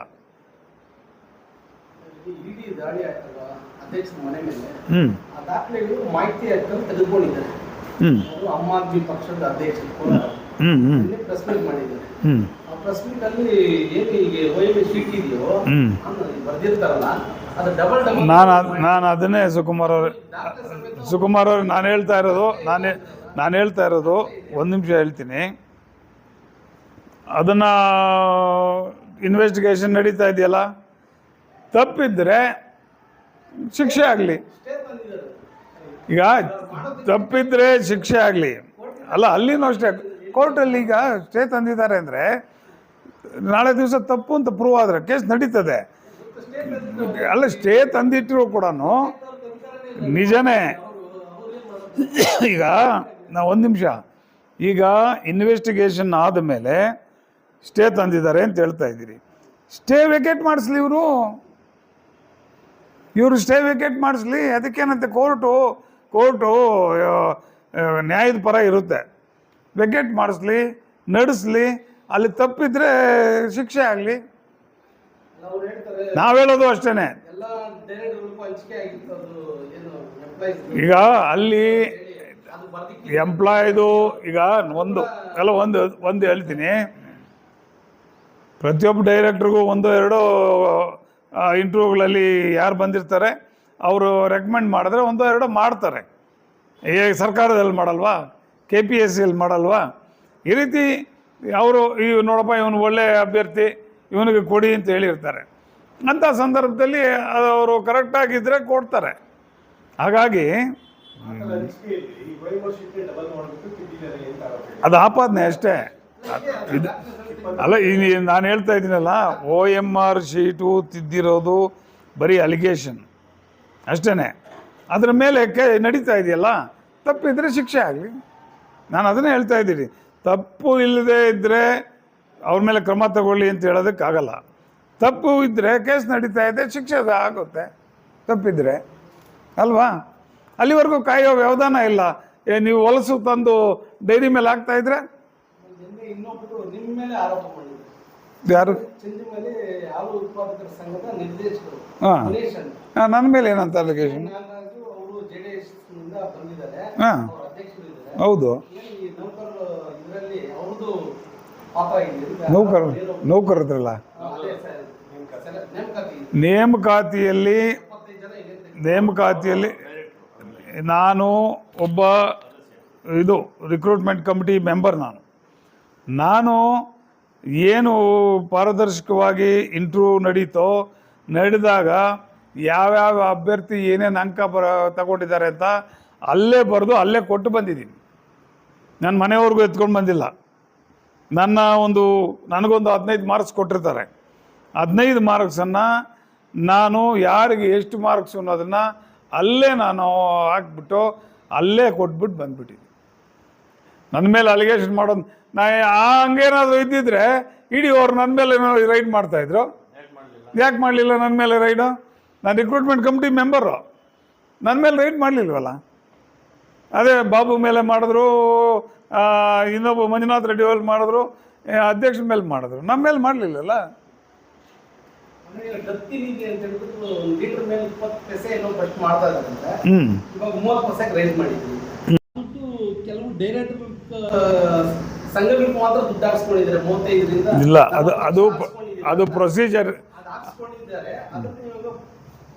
ಆಮ್ ಆದ್ಮಿ ಪಕ್ಷದ ಅಧ್ಯಕ್ಷರು ಪ್ರೆಸ್ ಮೀಟ್ ಮಾಡಿದ್ದಾರೆ. ಆ ಪ್ರೆಸ್ ಮೀಟ್ ಅಲ್ಲಿ ಏನು ಈಗ ಶೀಟ್ ಇದೆಯೋ ಬರ್ದಿರ್ತಾರಲ್ಲ, ಅದು ಡಬಲ್ ನಾನು ಅದನ್ನೇ ಸುಕುಮಾರ್ ಅವ್ರೆ ನಾನು ಹೇಳ್ತಾ ಇರೋದು ಒಂದು ನಿಮಿಷ ಹೇಳ್ತೀನಿ. ಅದನ್ನು ಇನ್ವೆಸ್ಟಿಗೇಷನ್ ನಡೀತಾ ಇದೆಯಲ್ಲ, ತಪ್ಪಿದ್ರೆ ಶಿಕ್ಷೆ ಆಗಲಿ. ಈಗ ತಪ್ಪಿದ್ರೆ ಶಿಕ್ಷೆ ಆಗಲಿ. ಅಲ್ಲ, ಅಲ್ಲಿನೂ ಅಷ್ಟೇ, ಕೋರ್ಟಲ್ಲಿ ಈಗ ಸ್ಟೇ ತಂದಿದ್ದಾರೆ ಅಂದರೆ ನಾಳೆ ದಿವಸ ತಪ್ಪು ಅಂತ ಪ್ರೂವ್ ಆದರೆ ಕೇಸ್ ನಡೀತದೆ. ಅಲ್ಲ, ಸ್ಟೇ ತಂದಿಟ್ಟರು ಕೂಡ ನಿಜನೇ. ಈಗ ನಾವು ಒಂದು ನಿಮಿಷ, ಈಗ ಇನ್ವೆಸ್ಟಿಗೇಷನ್ ಆದಮೇಲೆ ಸ್ಟೇ ತಂದಿದ್ದಾರೆ ಅಂತ ಹೇಳ್ತಾ ಇದ್ದೀರಿ. ಸ್ಟೇ ವೇಕೇಟ್ ಮಾಡಿಸ್ಲಿ, ಇವರು ಸ್ಟೇ ವೇಕೇಟ್ ಮಾಡಿಸ್ಲಿ. ಅದಕ್ಕೇನಂತೆ ಕೋರ್ಟು ನ್ಯಾಯದ ಪರ ಇರುತ್ತೆ. ವೇಕೇಟ್ ಮಾಡಿಸ್ಲಿ, ನಡೆಸಲಿ, ಅಲ್ಲಿ ತಪ್ಪಿದ್ರೆ ಶಿಕ್ಷೆ ಆಗಲಿ. ನಾವು ಹೇಳೋದು ಅಷ್ಟೇ. ಈಗ ಅಲ್ಲಿ ಎಂಪ್ಲಾಯ್ದು ಈಗ ಒಂದು ಹೇಳ್ತೀನಿ, ಪ್ರತಿಯೊಬ್ಬ ಡೈರೆಕ್ಟ್ರಿಗೂ 1-2 ಇಂಟರ್ವ್ಯೂಗಳಲ್ಲಿ ಯಾರು ಬಂದಿರ್ತಾರೆ ಅವರು ರೆಕಮೆಂಡ್ ಮಾಡಿದ್ರೆ 1-2 ಮಾಡ್ತಾರೆ. ಸರ್ಕಾರದಲ್ಲಿ ಮಾಡಲ್ವಾ, KPSCಯಲ್ಲಿ ಮಾಡಲ್ವಾ? ಈ ರೀತಿ ಅವರು ನೋಡಪ್ಪ ಇವನು ಒಳ್ಳೆಯ ಅಭ್ಯರ್ಥಿ, ಇವನಿಗೆ ಕೊಡಿ ಅಂತ ಹೇಳಿರ್ತಾರೆ. ಅಂಥ ಸಂದರ್ಭದಲ್ಲಿ ಅವರು ಕರೆಕ್ಟಾಗಿದ್ದರೆ ಕೊಡ್ತಾರೆ. ಹಾಗಾಗಿ ಅದು ಆಪಾದನೆ ಅಷ್ಟೇ. ಇದು ಅಲ್ಲ, ನಾನು ಹೇಳ್ತಾ ಇದ್ದೀನಲ್ಲ, OMR ಶೀಟು ತಿದ್ದಿರೋದು ಬರೀ ಅಲಿಗೇಷನ್ ಅಷ್ಟೇ. ಅದರ ಮೇಲೆ ನಡೀತಾ ಇದೆಯಲ್ಲ, ತಪ್ಪಿದ್ರೆ ಶಿಕ್ಷೆ ಆಗಲಿ. ನಾನು ಅದನ್ನೇ ಹೇಳ್ತಾ ಇದ್ದೀನಿ. ತಪ್ಪು ಇಲ್ಲದೆ ಇದ್ದರೆ ಅವ್ರ ಮೇಲೆ ಕ್ರಮ ತಗೊಳ್ಳಿ ಅಂತ ಹೇಳೋದಕ್ಕಾಗಲ್ಲ. ತಪ್ಪು ಇದ್ದರೆ ಕೇಸ್ ನಡೀತಾ ಇದೆ, ಶಿಕ್ಷೆ ಆಗುತ್ತೆ ತಪ್ಪಿದ್ರೆ, ಅಲ್ವಾ? ಅಲ್ಲಿವರೆಗೂ ಕಾಯೋ ವ್ಯವಧಾನ ಇಲ್ಲ. ನೀವು ಹೊಲಸು ತಂದು ಡೈರಿ ಮೇಲೆ ಹಾಕ್ತಾ ಇದ್ರೆ ಯಾರು? ಚಂದ್ರಮನೆ ಹಾಲು ಉತ್ಪಾದಕರ ಸಂಘದ ನಿರ್ದೇಶಕರು ಹಾಂ ಗಣೇಶ್ ಅಂತ. ಹಾಂ, ನನ್ನ ಮೇಲೆ ಏನಂತ ಅಲಿಗೇಷನ್? ನಾಗರಾಜು ಅವರು JDS ನಿಂದ ಬಂದಿದ್ದಾರೆ, ಹಾಂ ಅವ್ರ ಅಧ್ಯಕ್ಷರು ಇದ್ದಾರೆ. ಹೌದು. ಏನು ಈ ನೌಕರರು ಇದರಲ್ಲಿ ಅವ್ರದ್ದು ಪಾತ್ರ ಇದೆ ಅಂತ ನೌಕರದ್ರಲ್ಲ ಅದೇ ಸರ್, ನೇಮಕಾತಿ ಇದೆ. ನೇಮಕಾತಿಯಲ್ಲಿ 25 ಜನ ಇದೆ. ನೇಮಕಾತಿಯಲ್ಲಿ ನಾನು ಒಬ್ಬ ಇದು ರಿಕ್ರೂಟ್ಮೆಂಟ್ ಕಮಿಟಿ ಮೆಂಬರ್. ನಾನು ಏನು ಪಾರದರ್ಶಕವಾಗಿ ಇಂಟರ್ವ್ಯೂ ನಡೀತೋ, ನಡೆದಾಗ ಯಾವ್ಯಾವ ಅಭ್ಯರ್ಥಿ ಏನೇನು ಅಂಕ ತಗೊಂಡಿದ್ದಾರೆ ಅಂತ ಅಲ್ಲೇ ಬರೆದು ಅಲ್ಲೇ ಕೊಟ್ಟು ಬಂದಿದ್ದೀನಿ. ನನ್ನ ಮನೆಯವ್ರಿಗೂ ಎತ್ಕೊಂಡು ಬಂದಿಲ್ಲ. ನನಗೊಂದು 15 ಮಾರ್ಕ್ಸ್ ಕೊಟ್ಟಿರ್ತಾರೆ. 15 ಮಾರ್ಕ್ಸನ್ನು ನಾನು ಯಾರಿಗೆ ಎಷ್ಟು ಮಾರ್ಕ್ಸ್ ಅನ್ನೋದನ್ನು ಅಲ್ಲೇ ನಾನು ಹಾಕ್ಬಿಟ್ಟು ಅಲ್ಲೇ ಕೊಟ್ಬಿಟ್ಟು ಬಂದ್ಬಿಟ್ಟಿದ್ದೀನಿ. ನನ್ನ ಮೇಲೆ ಅಲಿಗೇಷನ್ ಮಾಡೋದು, ಹಂಗೇನಾದರೂ ಇದ್ದಿದ್ರೆ ಇಡೀ ಅವ್ರು ನನ್ನ ಮೇಲೆ ರೈಡ್ ಮಾಡ್ತಾಯಿದ್ರು. ಯಾಕೆ ಮಾಡಲಿಲ್ಲ ನನ್ನ ಮೇಲೆ ರೈಡು? ನಾನು ರಿಕ್ರೂಟ್ಮೆಂಟ್ ಕಮಿಟಿ ಮೆಂಬರು, ನನ್ನ ಮೇಲೆ ರೈಡ್ ಮಾಡಲಿಲ್ವಲ್ಲ. ಅದೇ ಬಾಬು ಮೇಲೆ ಮಾಡಿದ್ರು, ಇನ್ನೊಬ್ಬ ಮಂಜುನಾಥ್ ರೆಡ್ಡಿ ಅವ್ರು ಮಾಡಿದ್ರು, ಅಧ್ಯಕ್ಷರ ಮೇಲೆ ಮಾಡಿದ್ರು, ನಮ್ಮ ಮೇಲೆ ಮಾಡಲಿಲ್ಲಲ್ಲ. ದತ್ತಿ ನೀತಿ ಅಂತ ಹೇಳ್ಬಿಟ್ಟು ಲೀಟರ್ ಮೇಲೆ 20 ಪೈಸೆ ಏನೋ ಫಸ್ಟ್ ಮಾಡ್ತಾ ಇದ್ದಾರಂತೆ. ಇವಾಗ 30 ಪೈಸೆಗೆ ರೈಸ್ ಮಾಡಿದ್ದೀವಿ. ಕೆಲವು ಡೈರೆಕ್ಟರ್ ಸಂಘಗಳಿಗೆ ಮಾತ್ರ ದುಡ್ಡು ಹಾಕ್ಸ್ಕೊಂಡಿದ್ದಾರೆ 35ರಿಂದ. ಇಲ್ಲ, ಅದು ಪ್ರೊಸೀಜರ್. ಅದು ಹಾಕ್ಸ್ಕೊಂಡಿದ್ದಾರೆ. ಅದನ್ನ ಇವಾಗ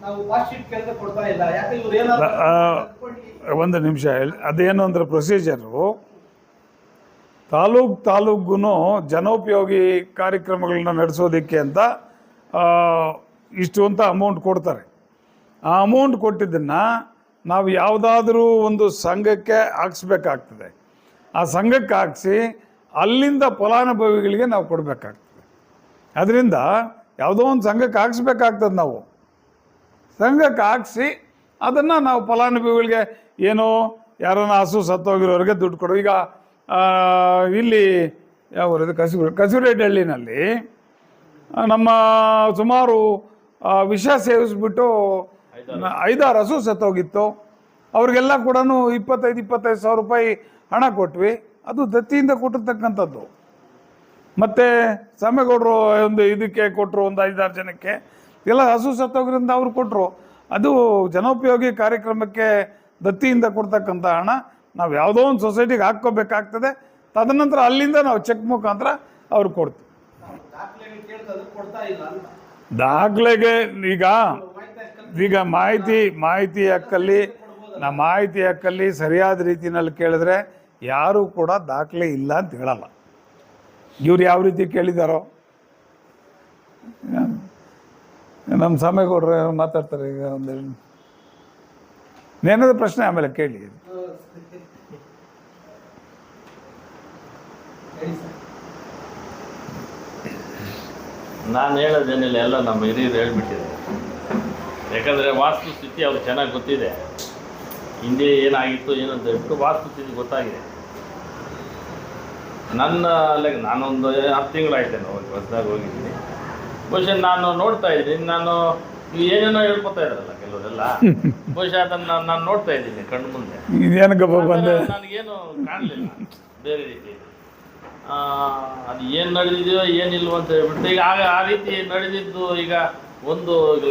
ನಾವು ವಾಶ್ ಶೀಟ್ ಕೆಲಸ ಕೊಡ್ತಾ ಇಲ್ಲ. ಯಾಕೆ ಇವ್ರು ಏನಾದ್ರು ಒಂದು ನಿಮಿಷ ಹೇಳಿ. ಅದೇನು ಅಂದರೆ ಪ್ರೊಸೀಜರು ತಾಲೂಕು ಜನೋಪಯೋಗಿ ಕಾರ್ಯಕ್ರಮಗಳನ್ನ ನಡೆಸೋದಕ್ಕೆ ಅಂತ ಇಷ್ಟು ಅಂತ ಅಮೌಂಟ್ ಕೊಡ್ತಾರೆ. ಆ ಅಮೌಂಟ್ ಕೊಟ್ಟಿದ್ದನ್ನು ನಾವು ಯಾವುದಾದ್ರೂ ಒಂದು ಸಂಘಕ್ಕೆ ಹಾಕ್ಸ್ಬೇಕಾಗ್ತದೆ. ಆ ಸಂಘಕ್ಕೆ ಹಾಕ್ಸಿ ಅಲ್ಲಿಂದ ಫಲಾನುಭವಿಗಳಿಗೆ ನಾವು ಕೊಡಬೇಕಾಗ್ತದೆ. ಅದರಿಂದ ಯಾವುದೋ ಒಂದು ಸಂಘಕ್ಕೆ ಹಾಕ್ಸ್ಬೇಕಾಗ್ತದೆ. ನಾವು ಸಂಘಕ್ಕೆ ಹಾಕ್ಸಿ ಅದನ್ನು ನಾವು ಫಲಾನುಭವಿಗಳಿಗೆ ಏನೋ ಯಾರನ್ನ ಹಸು ಸತ್ತೋಗಿರೋರಿಗೆ ದುಡ್ಡು ಕೊಡು. ಈಗ ಇಲ್ಲಿ ಯಾವ ಕಸಿರೆಡ್ಡಿಹಳ್ಳಿನಲ್ಲಿ ನಮ್ಮ ಸುಮಾರು ವಿಷ ಸೇವಿಸ್ಬಿಟ್ಟು 5-6 ಹಸು ಸತ್ತೋಗಿತ್ತು. ಅವ್ರಿಗೆಲ್ಲ ಕೂಡ 25,000 ರೂಪಾಯಿ ಹಣ ಕೊಟ್ವಿ. ಅದು ದತ್ತಿಯಿಂದ ಕೊಟ್ಟಿರ್ತಕ್ಕಂಥದ್ದು. ಮತ್ತು ಸಾಮೇಗೌಡರು ಒಂದು ಇದಕ್ಕೆ ಕೊಟ್ಟರು, ಒಂದು 5-6 ಜನಕ್ಕೆ ಎಲ್ಲ ಹಸು ಸತ್ತೋಗ್ರಿಂದ ಅವ್ರು ಕೊಟ್ಟರು. ಅದು ಜನೋಪಯೋಗಿ ಕಾರ್ಯಕ್ರಮಕ್ಕೆ ದತ್ತಿಯಿಂದ ಕೊಡ್ತಕ್ಕಂಥ ಹಣ ನಾವು ಯಾವುದೋ ಒಂದು ಸೊಸೈಟಿಗೆ ಹಾಕ್ಕೋಬೇಕಾಗ್ತದೆ. ತದನಂತರ ಅಲ್ಲಿಂದ ನಾವು ಚೆಕ್ ಮುಖಾಂತರ ಅವ್ರು ಕೊಡ್ತೀವಿ. ದಾಖಲೆಗೆ ಈಗ ಮಾಹಿತಿ ಹಕ್ಕಲ್ಲಿ ಸರಿಯಾದ ರೀತಿಯಲ್ಲಿ ಕೇಳಿದ್ರೆ ಯಾರೂ ಕೂಡ ದಾಖಲೆ ಇಲ್ಲ ಅಂತ ಹೇಳಲ್ಲ. ಇವ್ರು ಯಾವ ರೀತಿ ಕೇಳಿದಾರೋ, ನಮ್ಮ ಸಾಮೇಗೌಡರು ಮಾತಾಡ್ತಾರೆ. ಈಗ ಒಂದು ನೇನದ ಪ್ರಶ್ನೆ ಆಮೇಲೆ ಕೇಳಿ. ನಾನು ಹೇಳೋದೇನಿಲ್ಲ, ಎಲ್ಲ ನಮ್ಮ ಹಿರಿಯರು ಹೇಳ್ಬಿಟ್ಟಿದ್ದಾರೆ. ಯಾಕಂದರೆ ವಾಸ್ತು ಸ್ಥಿತಿ ಅವ್ರಿಗೆ ಚೆನ್ನಾಗಿ ಗೊತ್ತಿದೆ. ಹಿಂದೆ ಏನಾಗಿತ್ತು ಏನಂತ ಹೇಳ್ಬಿಟ್ಟು ವಾಸ್ತು ಸ್ಥಿತಿ ಗೊತ್ತಾಗಿದೆ. ನಾನೊಂದು 10 ತಿಂಗಳಾಯ್ತೇನೆ ಹೊಸದಾಗಿ ಹೋಗಿದ್ದೀನಿ. ಬಹುಶಃ ನಾನು ನೋಡ್ತಾ ಇದ್ದೀನಿ, ನೀವು ಏನೇನೋ ಹೇಳ್ಕೊತಾ ಇದ್ರಲ್ಲ ಕೆಲವರೆಲ್ಲ, ಬಹುಶಃ ಅದನ್ನು ನಾನು ನೋಡ್ತಾ ಇದ್ದೀನಿ ಕಣ್ಣು ಮುಂದೆ. ನನಗೇನು ಕಾಣಲಿಲ್ಲ ಬೇರೆ ರೀತಿ. ಅದು ಏನು ನಡೆದಿದೆಯೋ ಏನಿಲ್ವೋ ಅಂತ ಹೇಳ್ಬಿಟ್ಟು ಈಗ ಆ ರೀತಿ ನಡೆದಿದ್ದು. ಈಗ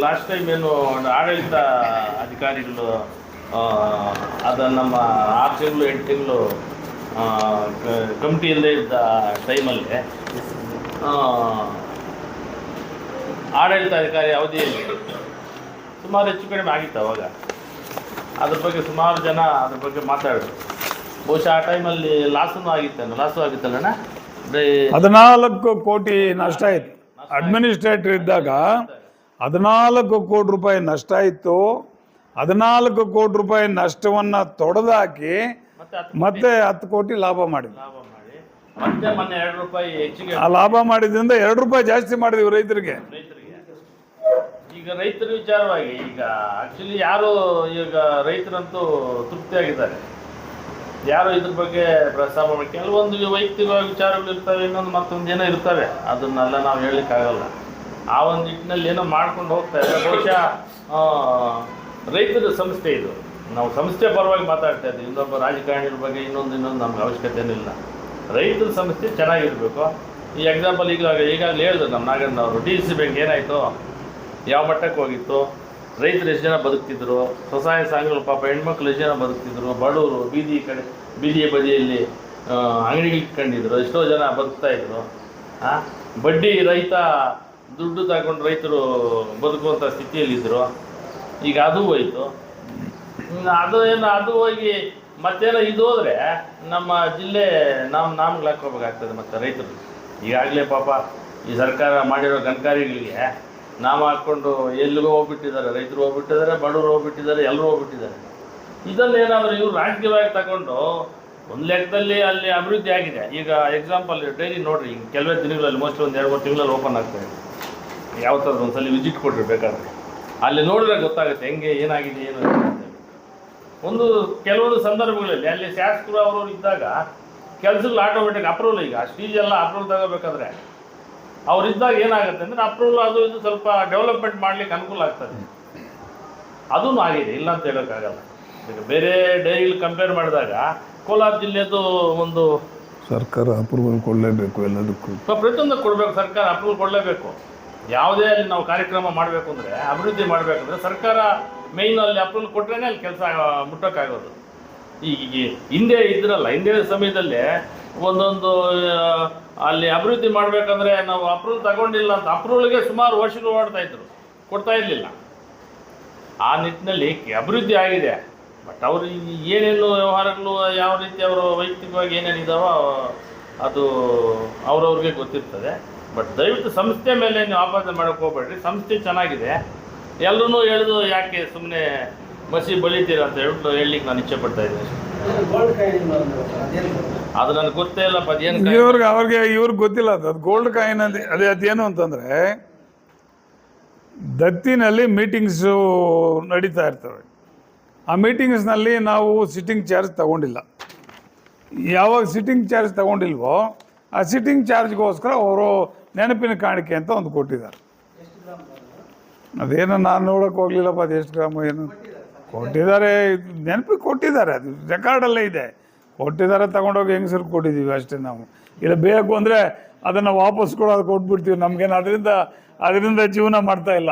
ಲಾಸ್ಟ್ ಟೈಮ್ ಏನು ಆಡಳಿತ ಅಧಿಕಾರಿಗಳು ಅದನ್ನು ನಮ್ಮ 6 ತಿಂಗಳು 8 ತಿಂಗಳು ಕಮಿಟಿ ಇಲ್ಲದೆ ಇದ್ದ ಟೈಮಲ್ಲಿ ಆಡಳಿತ ಅಧಿಕಾರಿ ಅವಧಿಯಲ್ಲಿ ಸುಮಾರು ಹೆಚ್ಚು ಕಡಿಮೆ ಆಗಿತ್ತು. ಅವಾಗ ಅದ್ರ ಬಗ್ಗೆ ಸುಮಾರು ಜನ ಅದ್ರ ಬಗ್ಗೆ ಮಾತಾಡಿದ್ರು. ಬಹುಶಃ ಆ ಟೈಮಲ್ಲಿ ಲಾಸು ಆಗಿತ್ತಲ್ಲಣ್ಣ. 14 ಕೋಟಿ ನಷ್ಟ ಆಯಿತು. ಅಡ್ಮಿನಿಸ್ಟ್ರೇಟರ್ ಇದ್ದಾಗ 14 ಕೋಟಿ ರೂಪಾಯಿ ನಷ್ಟ ಇತ್ತು. 14 ಕೋಟಿ ರೂಪಾಯಿ ನಷ್ಟವನ್ನು ತೊಡೆದಾಕಿ ಮತ್ತೆ 10 ಕೋಟಿ ಲಾಭ ಮಾಡಿದ್ವಿ. ಮತ್ತೆ ಮೊನ್ನೆ 2 ರೂಪಾಯಿ ಹೆಚ್ಚಿಗೆ ಆ ಲಾಭ ಮಾಡಿದ್ರಿಂದ 2 ರೂಪಾಯಿ ಜಾಸ್ತಿ ಮಾಡಿದ್ವಿ ರೈತರಿಗೆ. ಈಗ ರೈತರ ವಿಚಾರವಾಗಿ ಈಗ ಆಕ್ಚುಲಿ ಯಾರು ಈಗ ರೈತರಂತೂ ತೃಪ್ತಿಯಾಗಿದ್ದಾರೆ. ಯಾರು ಇದ್ರ ಬಗ್ಗೆ ಪ್ರಸ್ತಾಪ ಮಾಡಿ, ಕೆಲವೊಂದು ವೈಯಕ್ತಿಕ ವಿಚಾರಗಳು ಇರ್ತವೆ, ಮತ್ತೊಂದು ಏನೋ ಇರ್ತವೆ, ಅದನ್ನೆಲ್ಲ ನಾವು ಹೇಳಲಿಕ್ಕಾಗಲ್ಲ. ಆ ಒಂದು ನಿಟ್ಟಿನಲ್ಲಿ ಏನೋ ಮಾಡ್ಕೊಂಡು ಹೋಗ್ತಾ ಇದ್ದಾರೆ. ಬಹುಶಃ ರೈತರ ಸಂಸ್ಥೆ ಇದು. ನಾವು ಸಂಸ್ಥೆ ಪರವಾಗಿ ಮಾತಾಡ್ತಾ ಇದ್ದೀವಿ. ಇನ್ನೊಬ್ಬ ರಾಜಕಾರಣಿಗಳ ಬಗ್ಗೆ ಇನ್ನೊಂದು ನಮ್ಗೆ ಅವಶ್ಯಕತೆ ಏನಿಲ್ಲ. ರೈತರ ಸಂಸ್ಥೆ ಚೆನ್ನಾಗಿರಬೇಕು. ಈ ಎಕ್ಸಾಂಪಲ್ ಈಗಾಗಲೇ ಹೇಳಿದ್ರು ನಮ್ಮ ನಾಗಣ್ಣವರು, DCC ಬ್ಯಾಂಕ್ ಏನಾಯಿತು, ಯಾವ ಮಟ್ಟಕ್ಕೆ ಹೋಗಿತ್ತು, ರೈತರು ಎಷ್ಟು ಜನ ಬದುಕ್ತಿದ್ರು, ಸ್ವಸಹಾಯ ಸಂಘಗಳು ಪಾಪ ಹೆಣ್ಮಕ್ಳು ಎಷ್ಟು ಜನ ಬದುಕ್ತಿದ್ರು, ಬಡವರು ಬೀದಿಯ ಬದಿಯಲ್ಲಿ ಅಂಗಡಿಗಳು ಇಟ್ಕೊಂಡಿದ್ರು, ಎಷ್ಟೋ ಜನ ಬದುಕ್ತಾ ಇದ್ರು. ಬಡ್ಡಿ ರೈತ ದುಡ್ಡು ತಗೊಂಡು ರೈತರು ಬದುಕುವಂಥ ಸ್ಥಿತಿಯಲ್ಲಿದ್ದರು. ಈಗ ಅದು ಹೋಯ್ತು. ಅದು ಹೋಗಿ ಮತ್ತೇನೋ ಇದು ಹೋದರೆ ನಮ್ಮ ಜಿಲ್ಲೆ ನಾಮ್ಗಳು ಹಾಕ್ಕೋಬೇಕಾಗ್ತದೆ. ಮತ್ತು ರೈತರು ಈಗಾಗಲೇ ಪಾಪ ಈ ಸರ್ಕಾರ ಮಾಡಿರೋ ಗಣಕಾರಿಗಳಿಗೆ ನಾಮ ಹಾಕ್ಕೊಂಡು ಎಲ್ಲಿಗೋ ಹೋಗ್ಬಿಟ್ಟಿದ್ದಾರೆ, ರೈತರು ಹೋಗ್ಬಿಟ್ಟಿದ್ದಾರೆ, ಬಡವರು ಹೋಗ್ಬಿಟ್ಟಿದ್ದಾರೆ, ಎಲ್ಲರೂ ಹೋಗ್ಬಿಟ್ಟಿದ್ದಾರೆ. ಇದನ್ನೇನಾದರೂ ಇವರು ರಾಜಕೀಯವಾಗಿ ತಗೊಂಡು ಒಂದು ಲೆಕ್ಕದಲ್ಲಿ ಅಲ್ಲಿ ಅಭಿವೃದ್ಧಿ ಆಗಿದೆ. ಈಗ ಎಕ್ಸಾಂಪಲ್ ಡೈರಿ ನೋಡಿರಿ, ಈಗ ಕೆಲವೇ ದಿನಗಳಲ್ಲಿ ಮೋಸ್ಟ್ಲಿ ಒಂದು 2-3 ತಿಂಗಳಲ್ಲಿ ಓಪನ್ ಆಗ್ತಾಯಿದೆ. ಯಾವ ಥರದ್ದು ಒಂದ್ಸಲ ವಿಸಿಟ್ ಕೊಡ್ರಿ ಬೇಕಾದರೆ, ಅಲ್ಲಿ ನೋಡಿದ್ರೆ ಗೊತ್ತಾಗುತ್ತೆ ಹೆಂಗೆ ಏನಾಗಿದೆ ಏನು ಒಂದು ಕೆಲವೊಂದು ಸಂದರ್ಭಗಳಲ್ಲಿ ಅಲ್ಲಿ ಶಾಸಕರು ಅವರು ಇದ್ದಾಗ ಕೆಲಸಗಳು ಆಟೋಮೆಟಿಕ್ ಅಪ್ರೂವಲ್, ಈಗ ಸ್ಟೇಜ್ ಎಲ್ಲ ಅಪ್ರೂವಲ್ ತಗೋಬೇಕಾದ್ರೆ ಅವರಿದ್ದಾಗ ಏನಾಗುತ್ತೆ ಅಂದರೆ ಅಪ್ರೂವಲ್ ಅದು ಇದು ಸ್ವಲ್ಪ ಡೆವಲಪ್ಮೆಂಟ್ ಮಾಡಲಿಕ್ಕೆ ಅನುಕೂಲ ಆಗ್ತದೆ. ಅದೂ ಆಗಿದೆ, ಇಲ್ಲ ಅಂತ ಹೇಳೋಕ್ಕಾಗಲ್ಲ. ಈಗ ಬೇರೆ ಡೈರಿಲಿ ಕಂಪೇರ್ ಮಾಡಿದಾಗ ಕೋಲಾರ ಜಿಲ್ಲೆದು ಒಂದು ಸರ್ಕಾರ ಅಪ್ರೂವಲ್ ಕೊಡಲೇಬೇಕು, ಎಲ್ಲದಕ್ಕೂ ಪ್ರತಿಯೊಂದಕ್ಕೆ ಕೊಡಬೇಕು, ಸರ್ಕಾರ ಅಪ್ರೂವಲ್ ಕೊಡಲೇಬೇಕು. ಯಾವುದೇ ಅಲ್ಲಿ ನಾವು ಕಾರ್ಯಕ್ರಮ ಮಾಡಬೇಕು ಅಂದರೆ, ಅಭಿವೃದ್ಧಿ ಮಾಡಬೇಕಂದ್ರೆ ಸರ್ಕಾರ ಮೇಯ್ನ್ ಅಲ್ಲಿ ಅಪ್ರೂವಲ್ ಕೊಟ್ಟರೆ ಅಲ್ಲಿ ಕೆಲಸ ಮುಟ್ಟೋಕ್ಕಾಗೋದು. ಈಗ ಹಿಂದೆ ಇದ್ರಲ್ಲ, ಹಿಂದಿನ ಸಮಯದಲ್ಲಿ ಒಂದೊಂದು ಅಲ್ಲಿ ಅಭಿವೃದ್ಧಿ ಮಾಡಬೇಕಂದ್ರೆ ನಾವು ಅಪ್ರೂವಲ್ ತಗೊಂಡಿಲ್ಲ ಅಂತ ಅಪ್ರೂವಲ್ಗೆ ಸುಮಾರು ವರ್ಷಗಳು ಓಡ್ತಾಯಿದ್ರು, ಕೊಡ್ತಾ ಇರಲಿಲ್ಲ. ಆ ನಿಟ್ಟಿನಲ್ಲಿ ಅಭಿವೃದ್ಧಿ ಆಗಿದೆ. ಬಟ್ ಅವರು ಏನೇನು ವ್ಯವಹಾರಗಳು ಯಾವ ರೀತಿ ಅವರು ವೈಯಕ್ತಿಕವಾಗಿ ಏನೇನಿದಾವೋ ಅದು ಅವ್ರವ್ರಿಗೆ ಗೊತ್ತಿರ್ತದೆ. ಬಟ್ ದಯವಿಟ್ಟು ಸಂಸ್ಥೆ ಮೇಲೆ ನೀವು ಆಪಾದನೆ ಮಾಡೋಕ್ಕೆ ಹೋಗ್ಬೇಡ್ರಿ. ಸಂಸ್ಥೆ ಚೆನ್ನಾಗಿದೆ, ಎಲ್ಲರೂ ಹೇಳಿದು ಯಾಕೆ ಸುಮ್ಮನೆ ಮಸಿ ಬಳಿತೀರ ಅಂತ ಹೇಳ್ಬಿಟ್ಟು ಹೇಳಲಿಕ್ಕೆ ನಾನು ಇಚ್ಛೆ ಪಡ್ತಾ ಇದ್ದೀನಿ. ಅದು ನನಗೆ ಗೊತ್ತೇ ಇಲ್ಲಪ್ಪ, ಅದೇನು ಇವ್ರಿಗೆ ಗೊತ್ತಿಲ್ಲ. ಅದು ಗೋಲ್ಡ್ ಕಾಯಿನ್ ಅದೇನು ಅಂತಂದರೆ, ದತ್ತಿನಲ್ಲಿ ಮೀಟಿಂಗ್ಸು ನಡೀತಾ ಇರ್ತವೆ. ಆ ಮೀಟಿಂಗ್ಸ್ನಲ್ಲಿ ನಾವು ಸಿಟ್ಟಿಂಗ್ ಚಾರ್ಜ್ ತಗೊಂಡಿಲ್ಲ. ಯಾವಾಗ ಸಿಟ್ಟಿಂಗ್ ಚಾರ್ಜ್ ತಗೊಂಡಿಲ್ವೋ ಆ ಸಿಟ್ಟಿಂಗ್ ಚಾರ್ಜ್ಗೋಸ್ಕರ ಅವರು ನೆನಪಿನ ಕಾಣಿಕೆ ಅಂತ ಒಂದು ಕೊಟ್ಟಿದ್ದಾರೆ. ಅದೇನು ನಾನು ನೋಡೋಕೆ ಹೋಗ್ಲಿಲ್ಲಪ್ಪ, ಅದು ಎಷ್ಟು ಗ್ರಾಮ ಏನು ಕೊಟ್ಟಿದ್ದಾರೆ, ನೆನಪಿಗೆ ಕೊಟ್ಟಿದ್ದಾರೆ, ಅದು ರೆಕಾರ್ಡಲ್ಲೇ ಇದೆ. ಕೊಟ್ಟಿದ್ದಾರೆ, ತಗೊಂಡೋಗಿ ಹೆಂಗಸರು ಕೊಟ್ಟಿದ್ದೀವಿ ಅಷ್ಟೇ. ನಾವು ಇಲ್ಲ ಬೇಕು ಅಂದರೆ ಅದನ್ನು ವಾಪಸ್ ಕೊಡೋದು ಕೊಟ್ಬಿಡ್ತೀವಿ. ನಮಗೇನು ಅದರಿಂದ ಜೀವನ ಮಾಡ್ತಾ ಇಲ್ಲ.